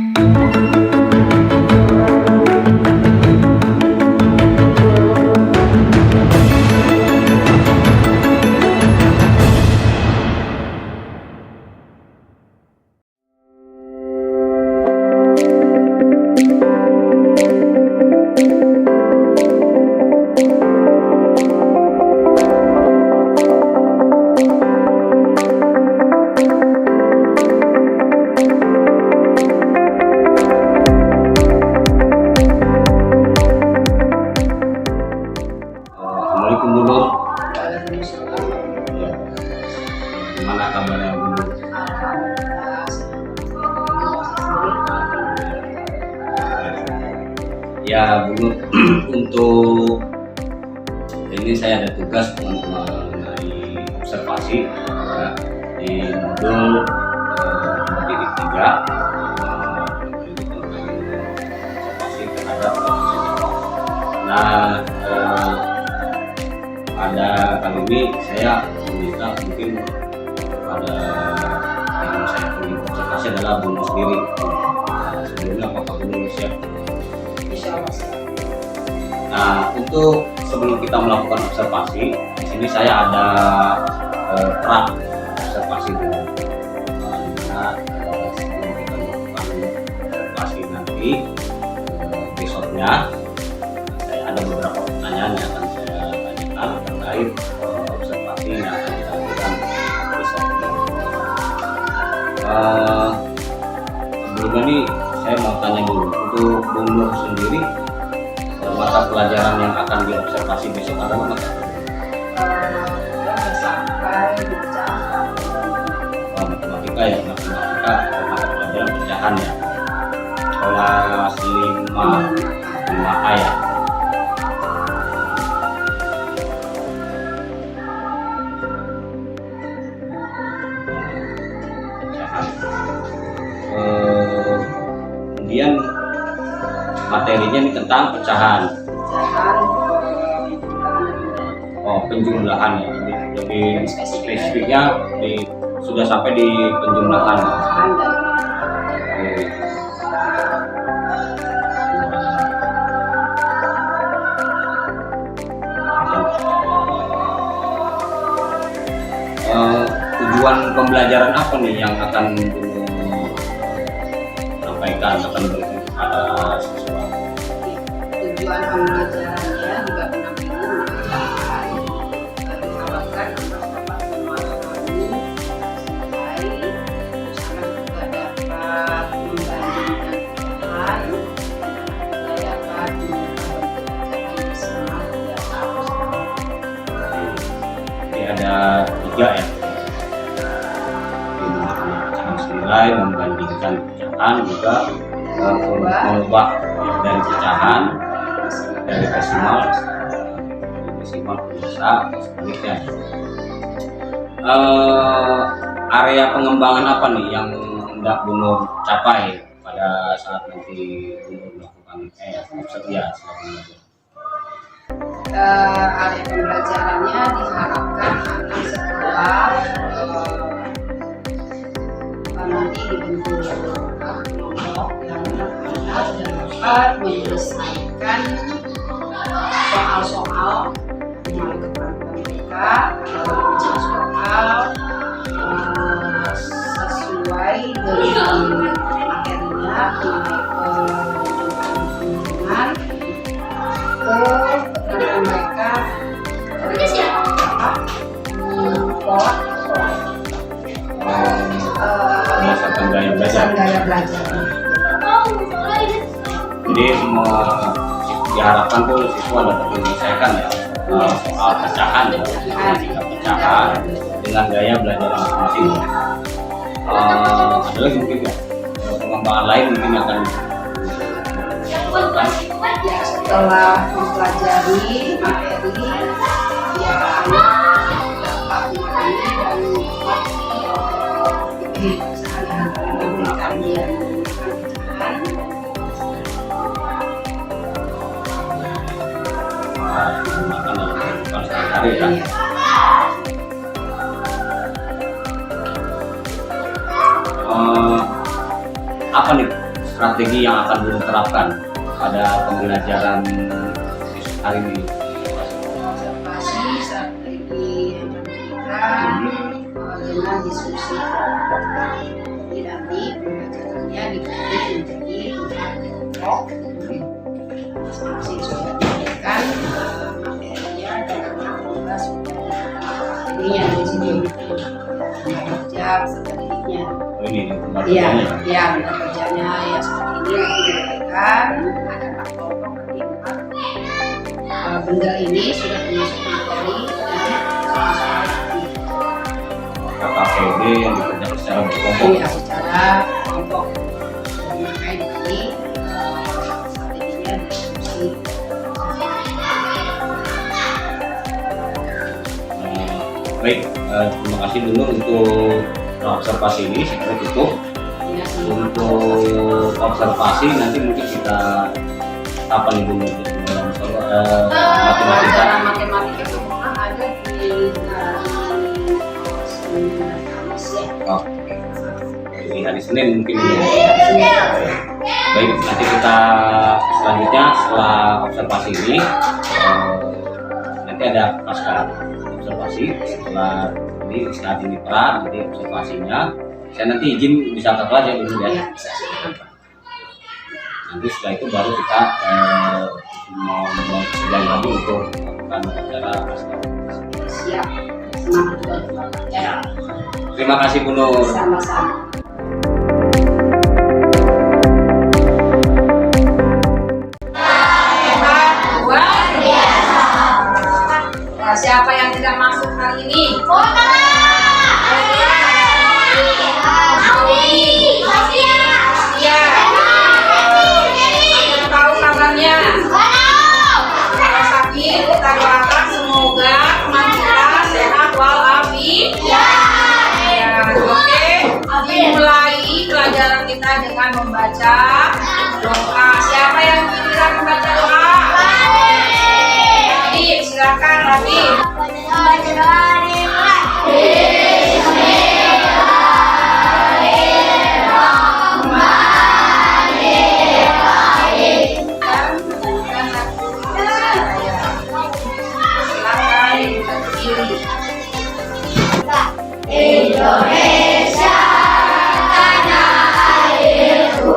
Assalamualaikum Bu Nur. Ya. Gimana kabarnya Bu Nur? Ya Bu Nur, untuk ini saya ada tugas mengenai observasi ya, di modul pendidik 3 observasi terhadap pada kali ini saya meminta mungkin pada yang saya pilih observasi adalah Bu Nur sendiri. Sebelumnya apakah Bu Nur siap? Nah, untuk sebelum kita melakukan observasi, di sini saya ada pra observasi dulu. Nah, sebelum kita melakukan observasi nanti besoknya, saya ada beberapa pertanyaan yang akan saya tanyakan terkait observasi yang akan kita lakukan besok. Sebelumnya nih, saya mau tanya dulu untuk Bu Nur sendiri, mata pelajaran yang akan diobservasi besok adalah mata matematika ya, matematika atau mata pelajaran pecahan ya, kelas 5A ya. Kemudian materinya ini tentang pecahan. Oh, penjumlahan ya. Lebih spesifiknya sudah sampai di penjumlahan. Tujuan pembelajaran apa nih yang akan sampaikan akan berikan kepada siswa? Tujuan pembelajarannya juga penampilan diharapkan agar dapat memahami sesuai, terus anak juga dapat membandingkan pecahan, juga dapat memahami bersama Jadi ada 3 ya. Pecahan senilai, membandingkan pecahan, juga mengubah dari pecahan dari desimal biasa atau sebaliknya. Area pengembangan apa nih yang hendak Bu Nur capai pada saat nanti Bu Nur melakukan observasi? Area pembelajarannya diharapkan anak sekolah nanti dibentuk kelompok yang dapat menyelesaikan soal-soal melalui keterampilan mereka, soal sesuai dengan materinya, dengan ke mereka gaya belajar. Jadi diharapkan tuh siswa dapat menyelesaikan ya soal pecahan ya, pecahan dengan gaya belajar masing-masing. Ada lagi mungkin ya pengembangan lain mungkin akan ya setelah mempelajari materi ya anak dapat memahami dan sehari-hari menggunakan dia menggunakan dalam kehidupan sehari-hari ya. Apa nih strategi yang akan diterapkan pada pembelajaran hari ini? Observasi strategi yang diberikan dengan diskusi kelompok. Jadi nanti pembelajarannya dibagi menjadi 4 kelompok. Masing-masing sudah diberikan materinya dan anak juga sudah materinya di sini kerja materinya. Oh, ini Iya, ya kerjanya ya seperti ini nanti diberikan ada 4 kelompok nanti 4 benda ini sudah termasuk materi dan termasuk materi. KKPD yang dikerjakan secara berkelompok. Iya, secara kelompok. Makanya nanti strateginya diskusi. Baik, terima kasih dulu untuk observasi ini. Saya tutup. Iya, Untuk observasi nanti mungkin kita kapan nih dulu matematika. Matematika semua ada di Kamis ya. Oh, di hari Senin mungkin. Baik, nanti kita selanjutnya setelah observasi ini nanti ada pasca observasi. Setelah ini saat ini peran, jadi observasinya saya nanti izin bisa aja dulu ya. Iya, bisa silakan Pak. Nanti setelah itu baru kita mau mulai lagi untuk melakukan acara pasca. Siap. Semangat juga ya. Terima kasih Bu Nur. Sama-sama. Siapa yang tidak masuk hari ini? Yang tahu kabarnya? Kalau sakit kita doakan semoga teman kita sehat walafiat. Ya, oke. Dimulai pelajaran kita dengan membaca doa. Siapa yang giliran membaca doa? Silakan Rabi. Indonesia tanah airku.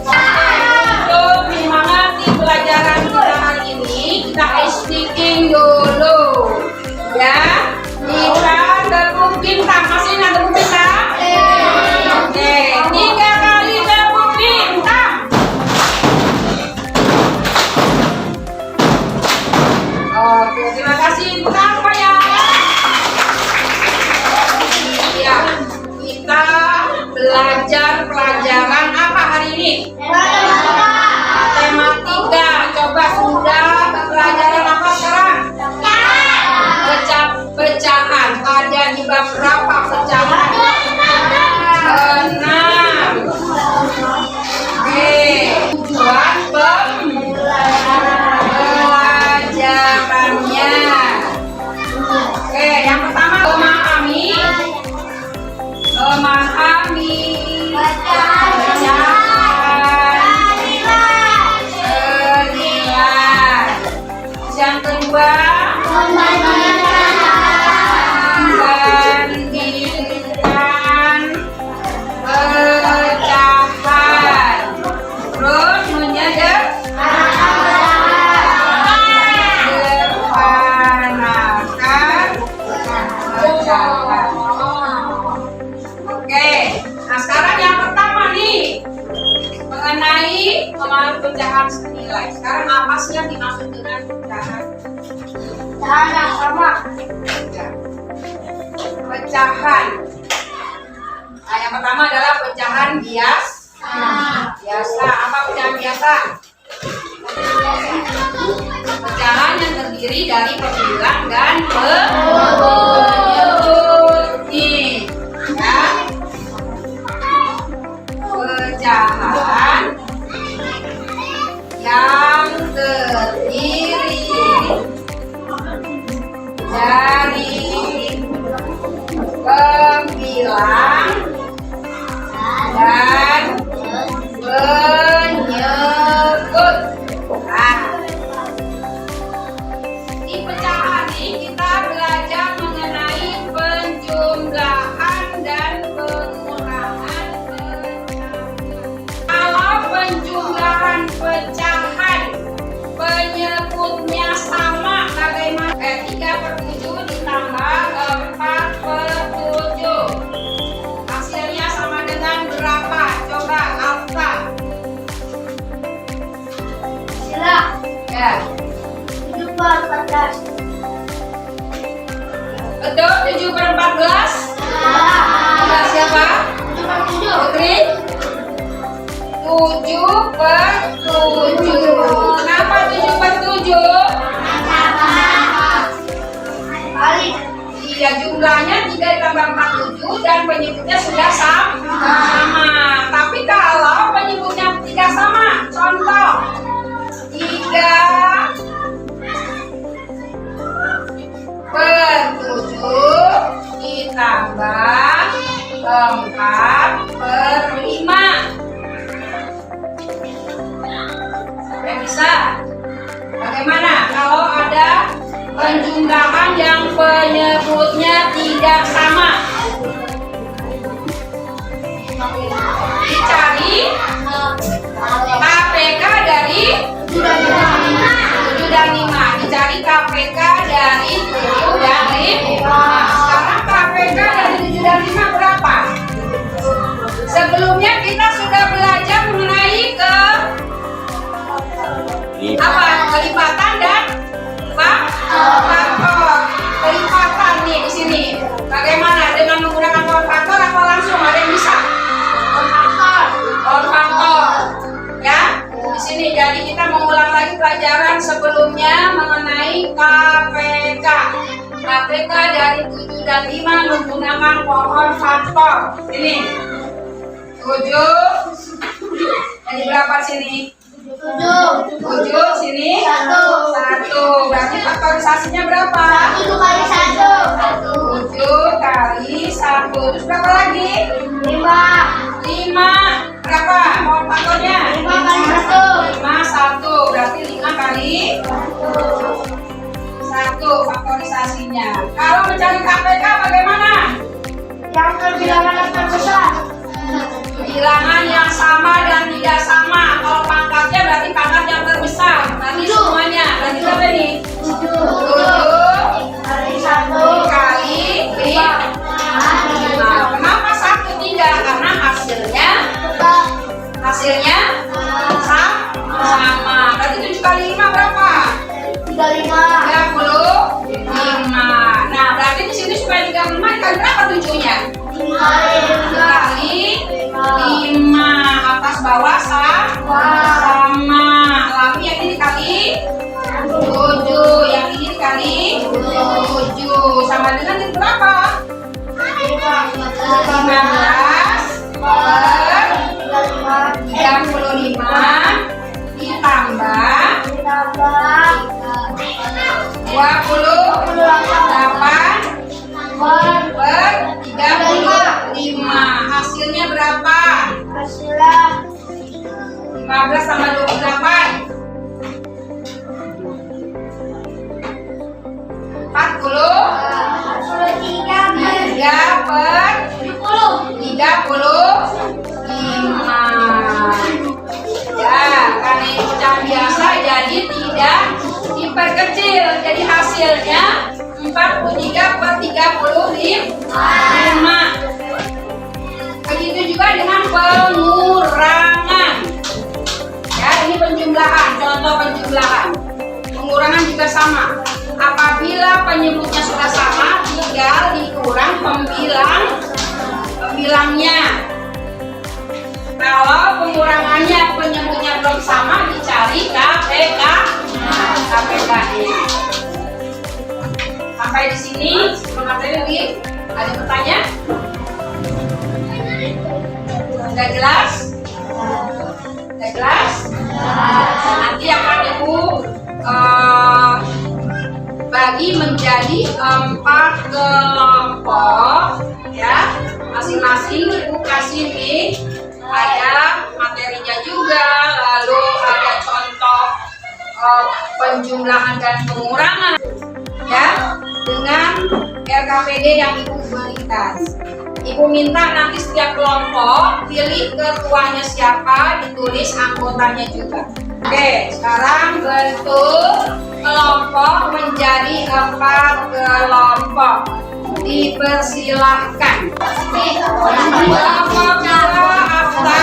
Untuk menyemangati pelajaran kita hari ini, kita speaking dulu, ya. Kita tepuk bintang, masih ingat tepuk bintang? Oke, 3 kali tepuk bintang. Oke, terima kasih. Bukan apa ya? Ya, kita belajar pelajaran apa hari ini? Matematika. Coba sudah pelajaran apa sekarang? Pecahan. Ada di bab berapa pecahan? 6. Oke. Buat pelajarannya. Oke, yang pertama memahami pecahan senilai. Yang kedua bandingkan pecahan. Terus menyederhanakan pecahan. Oke, nah sekarang yang pertama nih mengenai pecahan senilai. Sekarang apa sih yang dimaksud dengan pecahan? Pecahan yang sama. Pecahan. Nah, yang pertama adalah pecahan biasa. Apa pecahan biasa? Pecahan yang terdiri dari pembilang dan penyebut. Ya. Pecahan yang terdiri dari pembilang dan penyebut. Ya. 7 per 14. Betul, 7 per 14. Salah. Siapa? 7 per 7. Putri? 7 per 7. Kenapa 7 per 7? Balik. Iya, jumlahnya 3 ditambah 47 dan penyebutnya sudah sama. Tapi kalau penyebutnya tidak sama, contoh 3 per 7 ditambah 4 per 5. Sampai bisa? Bagaimana kalau ada penjumlahan yang penyebutnya tidak sama? Dicari KPK dari 7 dan 5. Dicari KPK dari 7 dan 5. Sekarang KPK dari 7 dan 5 berapa? Sebelumnya kita sudah belajar mengenai apa? Kelipatan dan faktor. Kelipatan nih di sini. Bagaimana dengan menggunakan power faktor atau langsung? Ada yang bisa? Power faktor. Ya, di sini. Jadi kita mengulang lagi pelajaran sebelumnya mengenai KPK. KPK dari 7 dan 5 menggunakan power faktor. Ini 7. Jadi berapa sini? 7 sini 1. Berarti faktorisasinya berapa? 7 kali 1. 7 kali 1. Terus berapa lagi? 5. Berapa? Mau faktornya? 5 kali 1. 1. Berarti 5 kali 1 faktorisasinya. Kalau mencari KPK bagaimana? Yang terbilangan yang terbesar. Bilangan yang sama dan tidak sama. Kalau pangkatnya berarti pangkat yang terbesar. Berarti semuanya. Berarti berapa nih? 7 Kali 1. kali 5. Kenapa 1 tidak? Karena hasilnya sama. Berarti 7 kali 5 berapa? 35. 35. Nah, berarti di sini supaya 35 dikali berapa 7-nya? 5 kali 5. Atas bawah sama. Lalu yang ini dikali 7. Yang ini dikali 7. Sama dengan ini berapa? 15 per 35 ditambah 28 per 35. Hasilnya berapa? Hasilnya 15 tambah 28 3 per 35. Ya, karena ini pecahan biasa jadi tidak diperkecil. Jadi hasilnya 43 per 35. Begitu juga dengan pengurangan. Ya, ini penjumlahan, contoh penjumlahan. Pengurangan juga sama. Apabila penyebutnya sudah sama, tinggal dikurang pembilangnya. Kalau pengurangannya penyebutnya belum sama, dicari KPK-nya. Sampai di sini sebelum materi, ada pertanyaan? Sudah jelas? Sudah jelas? Nanti akan Ibu bagi menjadi 4 kelompok, ya. Masing-masing Ibu kasih nih, ada materinya juga, lalu ada contoh penjumlahan dan pengurangan, ya, dengan RKPD yang Ibu berikan. Ibu minta nanti setiap kelompok pilih ketuanya siapa, ditulis anggotanya juga. Oke, sekarang bentuk kelompok menjadi 4 kelompok. Dipersilahkan. Kelompok Afta.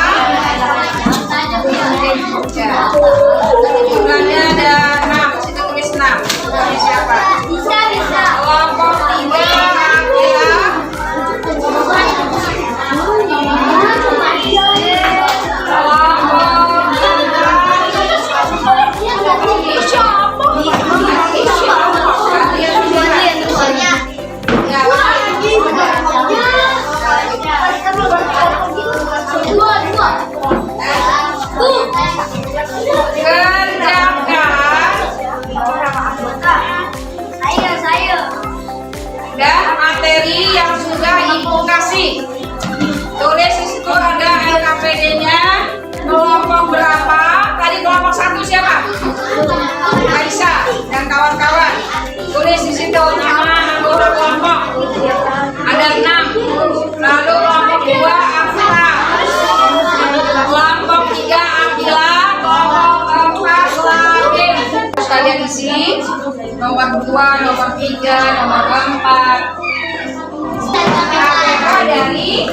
Jumlahnya ada kelompok 1 siapa? Aisyah dan kawan-kawan. Tulis di situ nama anggota kelompok. Ada 6. Lalu kelompok 2 Afra. Kelompok 3 Abila. Kelompok 4 Labib. Kalian isi nomor 2, nomor 3, nomor 4. APK dari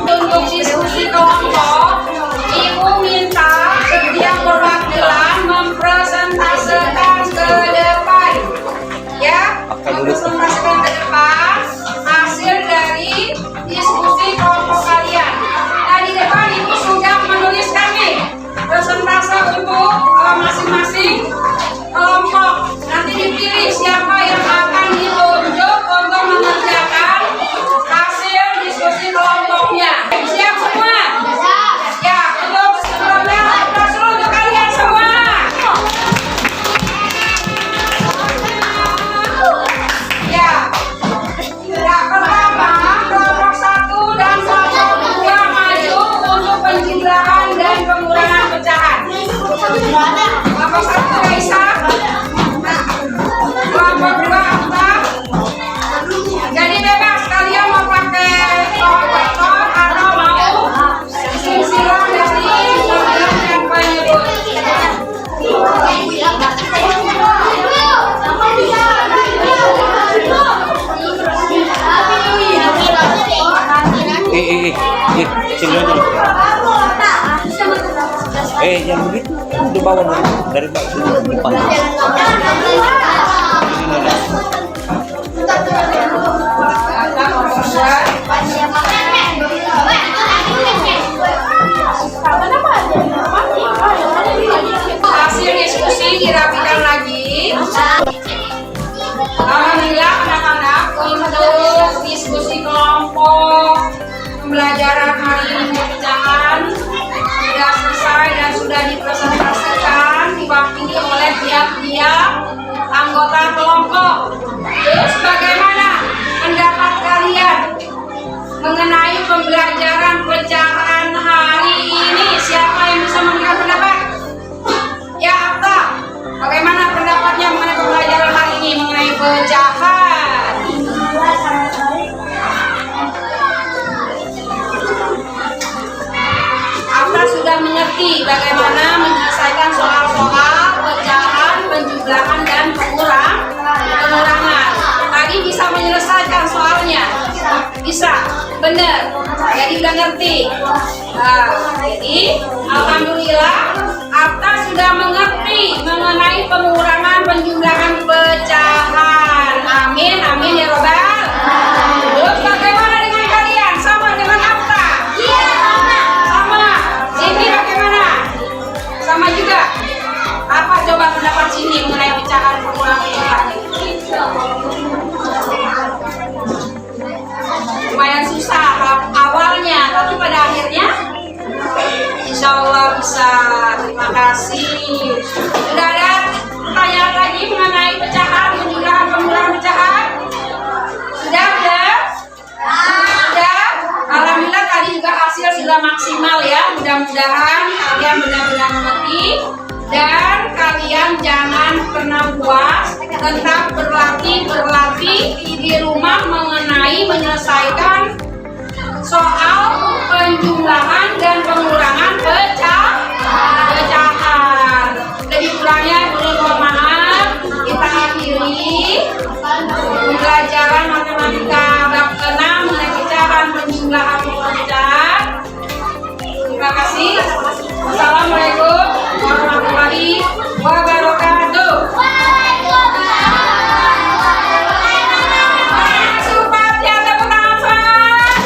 untuk diskusi kelompok, Ibu minta setiap perwakilan mempresentasikan ke depan, ya, mempresentasikan ke depan hasil dari diskusi kelompok kalian. Nah, di depan Ibu sudah menuliskan nih presentase untuk masing-masing kelompok. Nanti dipilih siapa yang akan ditunjuk untuk mengerjakan hasil diskusi kelompoknya. Siap semua? Ya, untuk sebelumnya untuk kalian semua. Ya. Ya, pertama kelompok 1 dan kelompok 2 maju untuk penjumlahan dan pengurangan pecahan. Kelompok 1 Aisyah. Kelompok 2 Afta. Jadi bebas kalian mau pakai kolektor atau mau silang dari pemilihan dan penyebut. Sini aja. Yang begitu di bawah dari depan. Hasil diskusi dirapikan lagi. Alhamdulillah anak-anak, untuk diskusi kelompok pembelajaran hari ini pecahan sudah selesai dan sudah dipresentasikan, diwakili oleh tiap-tiap anggota kelompok. Terus bagaimana pendapat kalian mengenai pembelajaran pecahan hari ini? Siapa yang bisa memberikan pendapat? Ya, Afta, bagaimana pendapatnya mengenai pembelajaran hari ini mengenai pecahan? Afta sudah mengerti bagaimana menyelesaikan soal-soal pecahan, penjumlahan, dan pengurangan. Tadi bisa menyelesaikan soalnya? Bisa, benar. Jadi udah ngerti. Nah, jadi alhamdulillah Afta sudah mengerti mengenai pengurangan, penjumlahan, pecahan. Amin, amin ya robbal. Terus bagaimana dengan kalian? Sama dengan Afta? Iya, sama. Sini bagaimana? Sama juga. Apa coba pendapat sini mengenai pecahan, pengurangan, penjumlahan? Lumayan susah awalnya, tapi pada akhirnya insya Allah bisa. Terima kasih. Sudah ada pertanyaan lagi mengenai pecahan, penjumlahan, pengurangan pecahan? Sudah? Sudah? Alhamdulillah tadi juga hasil sudah maksimal ya. Mudah-mudahan kalian benar-benar mengerti dan kalian jangan pernah puas. Tetap berlatih di rumah mengenai menyelesaikan soal penjumlahan dan pengurangan pecahan. Lebih kurangnya mohon maaf, kita akhiri pembelajaran matematika bab 6 mengenai pecahan, penjumlahan, pecahan. Terima kasih. Wassalamualaikum warahmatullahi wabarakatuh. Supaya tepuk tangan.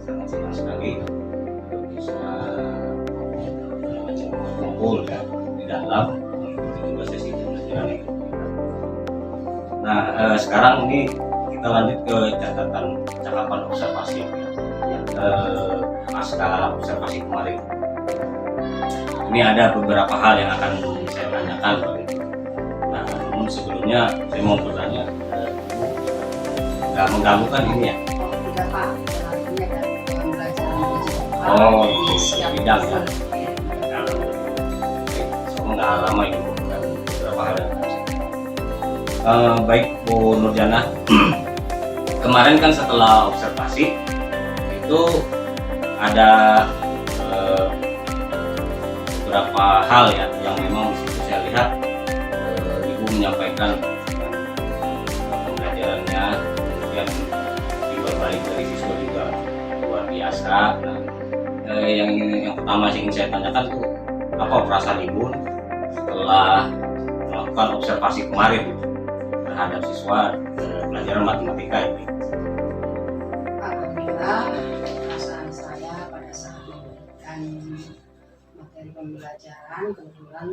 sangat senang sekali bisa kumpul ya di dalam mengikuti juga sesi pembelajaran ini. Nah, sekarang ini kita lanjut ke catatan cakapan observasi pasca observasi kemarin. Ini ada beberapa hal yang akan saya tanyakan. Nah, namun sebelumnya saya mau bertanya, nggak mengganggu kan ini ya? Tidak Pak, artinya kan pembelajaran digital. Oh, siap bidang ya. Semoga nggak lama ini bukan beberapa hal yang baik Bu Nurjana. Kemarin kan setelah observasi itu ada beberapa hal ya yang memang di situ saya lihat Ibu menyampaikan pembelajarannya, kemudian timbal balik dari siswa juga luar biasa. Nah, yang pertama yang ingin saya tanyakan tuh apa perasaan Ibu setelah melakukan observasi kemarin terhadap siswa pelajaran matematika ini? Alhamdulillah, perasaan saya pada saat memberikan materi pembelajaran kebetulan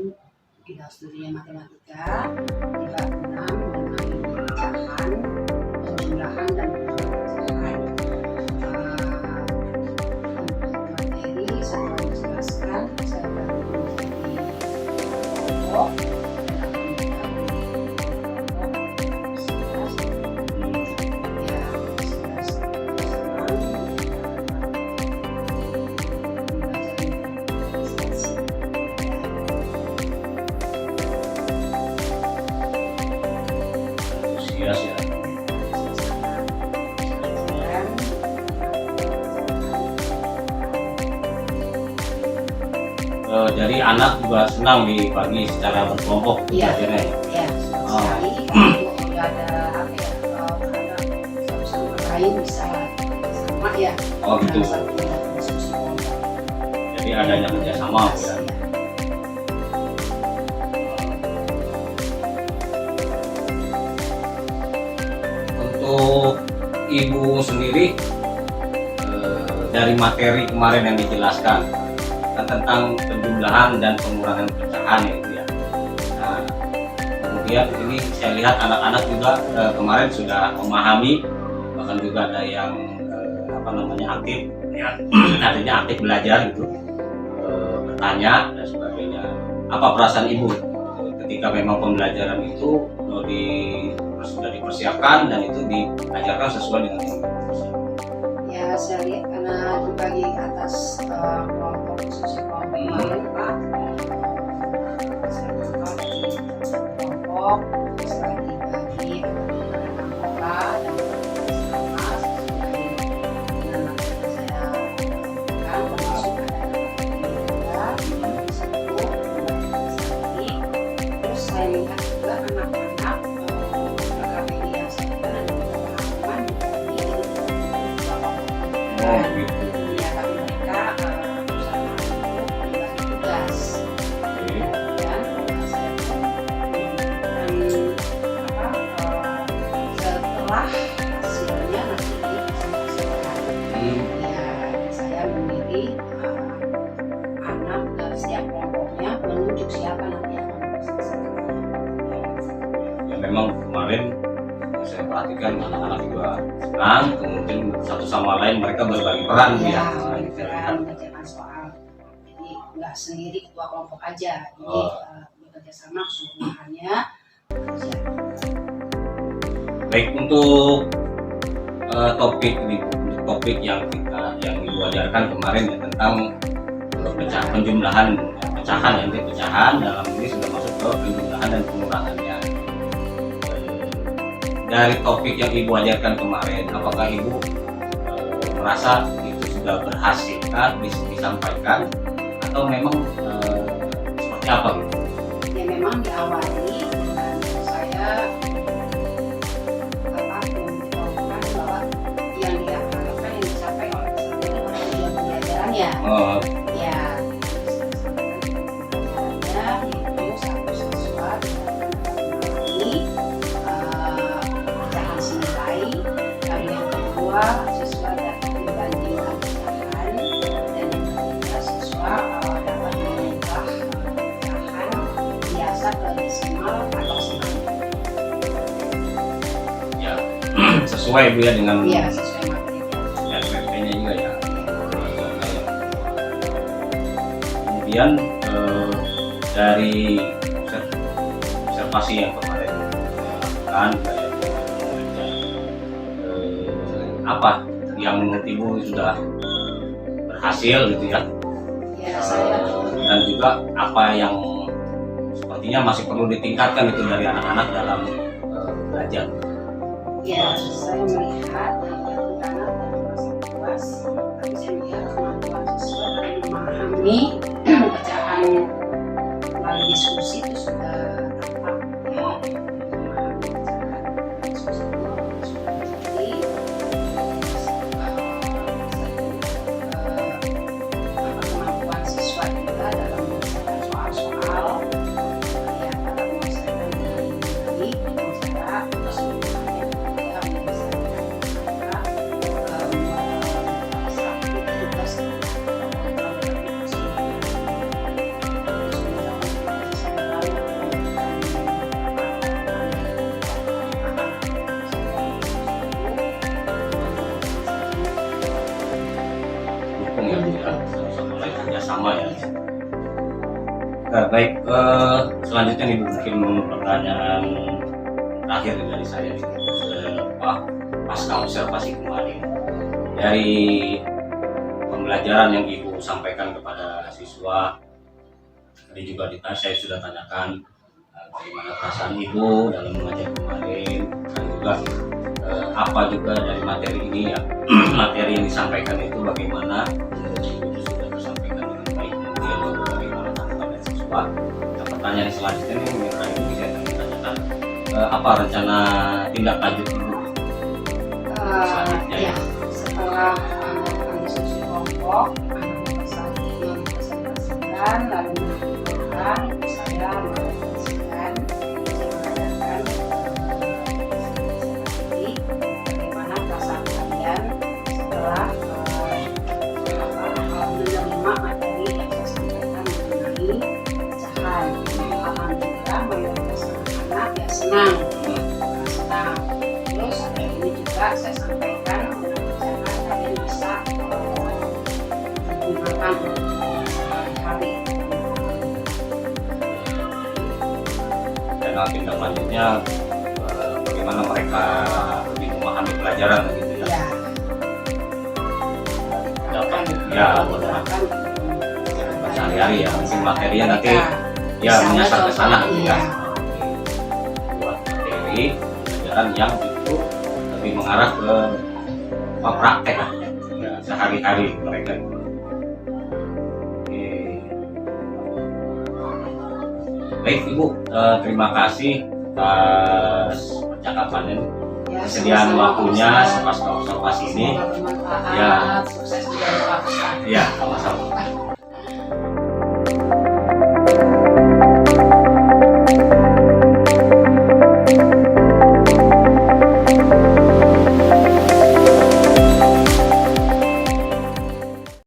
bidang studinya matematika di bab 6 mengenai pecahan, penjumlahan dan penjumlahan. Untuk materi saya menjelaskan, saya bagi menjadi kelompok. Antusias ya. Jadi anak juga senang dibagi secara berkelompok Iya. belajarnya ya. Ya, sekali kalau ada apa ya, kalau anak satu sama lain bisa sama ya. Oh gitu. Satunya diskusi kelompok. Jadi adanya kerjasama ya. Untuk Ibu sendiri dari materi kemarin yang dijelaskan tentang penjumlahan dan pengurangan pecahan itu ya. Nah, kemudian ini saya lihat anak-anak juga kemarin sudah memahami, bahkan juga ada yang aktif ya, artinya aktif belajar gitu, bertanya dan sebagainya. Apa perasaan Ibu ketika memang pembelajaran itu sudah dipersiapkan dan itu diajarkan sesuai dengan yang dipersiapkan? Ya, saya lihat karena dibagi atas kelompok diskusi kelompok kemarin Pak. Saya buka dari kelompok, setelah dibagi ada anggota dan sama sesuai dengan materi saya lakukan, termasuk ada juga satu lagi. Terus saya minta juga anak-anak KPI yang saya dan pengalaman di Oh gitu. ya, tapi mereka berusaha untuk membagi tugas. Oke. Dan saya pun setelah hasilnya nanti dipresentasikan. Ya, saya memilih anak dari setiap kelompoknya menunjuk siapa nanti yang akan dipresentasikan. Ya memang kemarin saya perhatikan anak-anak juga senang, kemudian satu sama lain mereka berbagi peran Ya, ya. peran mengerjakan soal. Jadi nggak sendiri ketua kelompok aja. Jadi Oh. bekerja sama keseluruhannya. Baik, untuk topik ini, topik yang Ibu ajarkan kemarin ya, tentang penjumlahan pecahan, nanti pecahan dalam ini sudah masuk ke penjumlahan dan pengurangannya. Dari topik yang Ibu ajarkan kemarin, apakah Ibu merasa itu sudah berhasil disampaikan atau memang seperti apa gitu? Ya memang diawali dengan saya memberitahukan bahwa yang diharapkan yang dicapai oleh peserta ini adalah tujuan pembelajarannya. Ya, pembelajarannya yaitu satu siswa mengalami pecahan senilai, lalu yang kedua siswa dapat membandingkan sesuai Bu ya dengan Iya, sesuai materi. RPP-nya juga ya. Kemudian dari observasi yang kemarin kan apa yang menurut Ibu sudah berhasil gitu ya, Ya, saya dan juga apa yang sepertinya masih perlu ditingkatkan itu dari anak-anak dalam belajar. Ya, saya melihat karena masa kelas, tapi saya melihat kemampuan siswa dalam memahami bacaan melalui diskusi itu sudah tampak ya. Memahami bacaan diskusi itu sudah terjadi. Kemampuan siswa juga dalam menyelesaikan soal-soal yang dalam menyelesaikan diri masyarakat terus Dukung ya Bu ya, satu lain kerjasama ya. Nah, baik, selanjutnya nih Bu, mungkin pertanyaan terakhir dari saya nih, pasca observasi kemarin dari pembelajaran yang Ibu sampaikan kepada siswa, tadi juga saya sudah tanyakan bagaimana perasaan Ibu dalam mengajar kemarin, dan juga apa juga dari materi ini ya, materi yang disampaikan itu bagaimana menurut Ibu itu sudah tersampaikan dengan baik, kemudian bagaimana tanggapan dari siswa. Nah, pertanyaan selanjutnya nih yang Ibu bisa tanyakan, apa rencana tindak lanjut Ibu selanjutnya ya, setelah diskusi kelompok mempresentasikan lalu menentukan saya mempresentasikan mengajarkan bagaimana perasaan kalian setelah menerima materi yang saya sampaikan mengenai pecahan. Alhamdulillah mayoritas anak-anak ya senang. Terus ada ini juga saya sampaikan mengerjakan kalian bisa menggunakan sehari-hari. dan tindak lanjutnya bagaimana mereka lebih memahami pelajaran gitu ya. Ya, Dapat ya buat sehari-hari ya, mungkin materinya nanti ya bisa menyasar ke sana gitu ya. iya. Buat materi pelajaran yang itu lebih mengarah ke praktek ya, sehari-hari mereka. Oke. Baik Ibu, terima kasih atas percakapannya, Ya, kesediaan sama-sama, waktunya Ustaz. pasca observasi ini. Semoga bermanfaat. Ya. Sukses di dalam Pak Ustaz. Ya, sama-sama.